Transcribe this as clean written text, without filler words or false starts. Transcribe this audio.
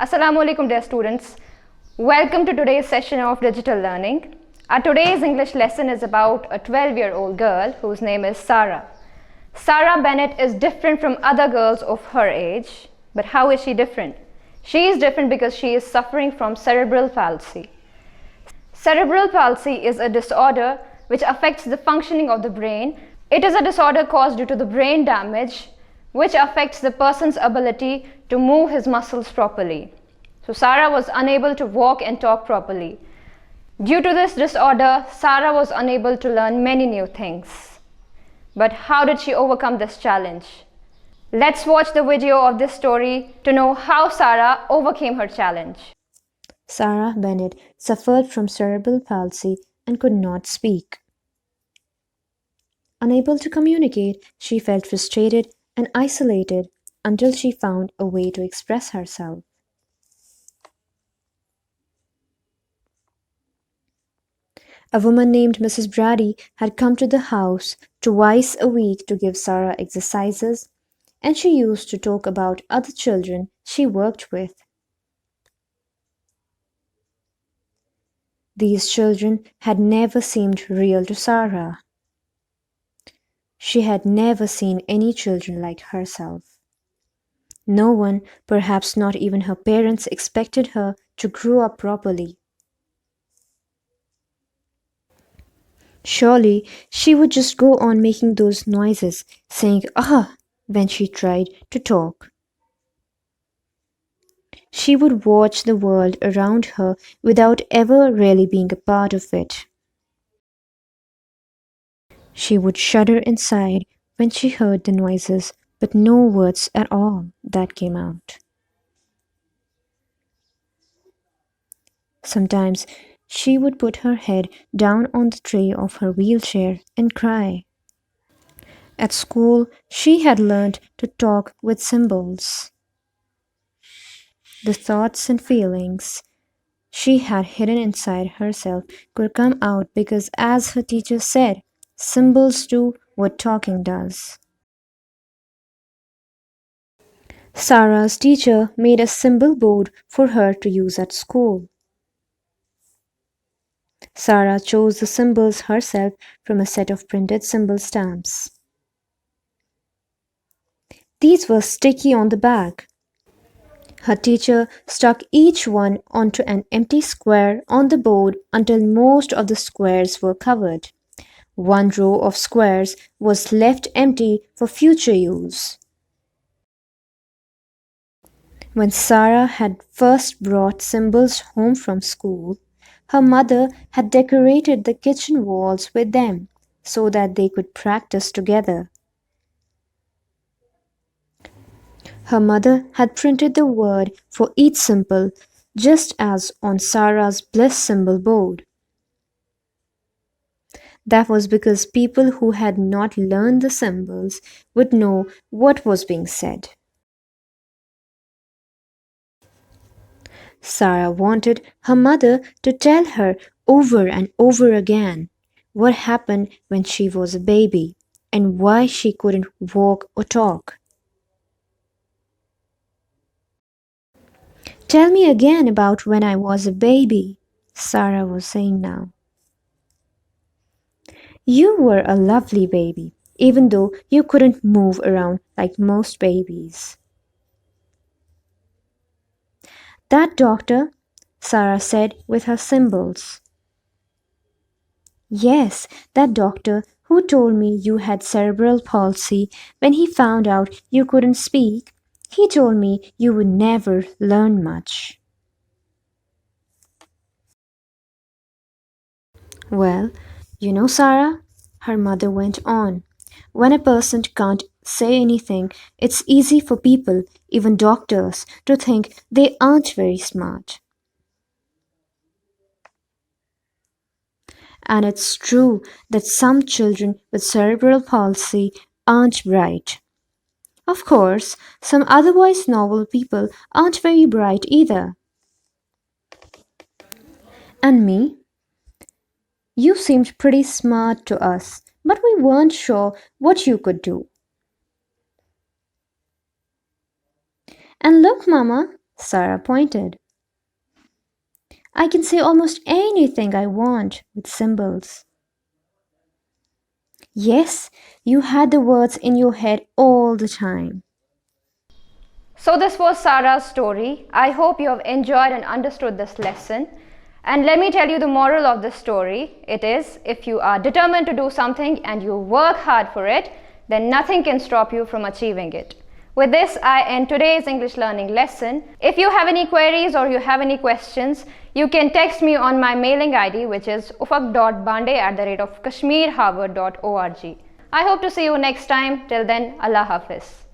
Assalamu alaikum dear students. Welcome to today's session of digital learning. Our today's English lesson is about a 12-year-old girl whose name is Sarah. Sarah Bennett is different from other girls of her age. But how is she different? She is different because she is suffering from cerebral palsy. Cerebral palsy is a disorder which affects the functioning of the brain. It is a disorder caused due to the brain damage which affects the person's ability to move his muscles properly. So Sarah was unable to walk and talk properly. Due to this disorder, Sarah was unable to learn many new things. But how did she overcome this challenge? Let's watch the video of this story to know how Sarah overcame her challenge. Sarah Bennett suffered from cerebral palsy and could not speak. Unable to communicate, she felt frustrated and isolated until she found a way to express herself. A woman named Mrs. Brady had come to the house twice a week to give Sarah exercises, and she used to talk about other children she worked with. These children had never seemed real to Sarah. She had never seen any children like herself. No one, perhaps not even her parents, expected her to grow up properly. Surely she would just go on making those noises, saying "ah" when she tried to talk. She would watch the world around her without ever really being a part of it. She would shudder inside when she heard the noises, but no words at all that came out. Sometimes she would put her head down on the tray of her wheelchair and cry. At school, she had learned to talk with symbols. The thoughts and feelings she had hidden inside herself could come out because, as her teacher said, symbols do what talking does. Sarah's teacher made a symbol board for her to use at school. Sarah chose the symbols herself from a set of printed symbol stamps. These were sticky on the back. Her teacher stuck each one onto an empty square on the board until most of the squares were covered. One row of squares was left empty for future use. When Sarah had first brought symbols home from school, her mother had decorated the kitchen walls with them so that they could practice together. Her mother had printed the word for each symbol just as on Sarah's bliss symbol board. That was because people who had not learned the symbols would know what was being said. Sarah wanted her mother to tell her over and over again what happened when she was a baby and why she couldn't walk or talk. "Tell me again about when I was a baby," Sarah was saying now. "You were a lovely baby, even though you couldn't move around like most babies." "That doctor," Sarah said with her symbols. "Yes, that doctor who told me you had cerebral palsy when he found out you couldn't speak. He told me you would never learn much." "Well, you know, Sarah," her mother went on, "when a person can't say anything, it's easy for people, even doctors, to think they aren't very smart. And it's true that some children with cerebral palsy aren't bright. Of course, some otherwise normal people aren't very bright either. And me? You seemed pretty smart to us, but we weren't sure what you could do." "And look, Mama," Sarah pointed. I can say almost anything I want with symbols. Yes, you had the words in your head all the time. So this was Sarah's story. I hope you have enjoyed and understood this lesson. And let me tell you the moral of this story. It is, if you are determined to do something and you work hard for it, then nothing can stop you from achieving it. With this, I end today's English learning lesson. If you have any queries or you have any questions, you can text me on my mailing ID, which is ufaq.banday@kashmirharvard.org. I hope to see you next time. Till then, Allah Hafiz.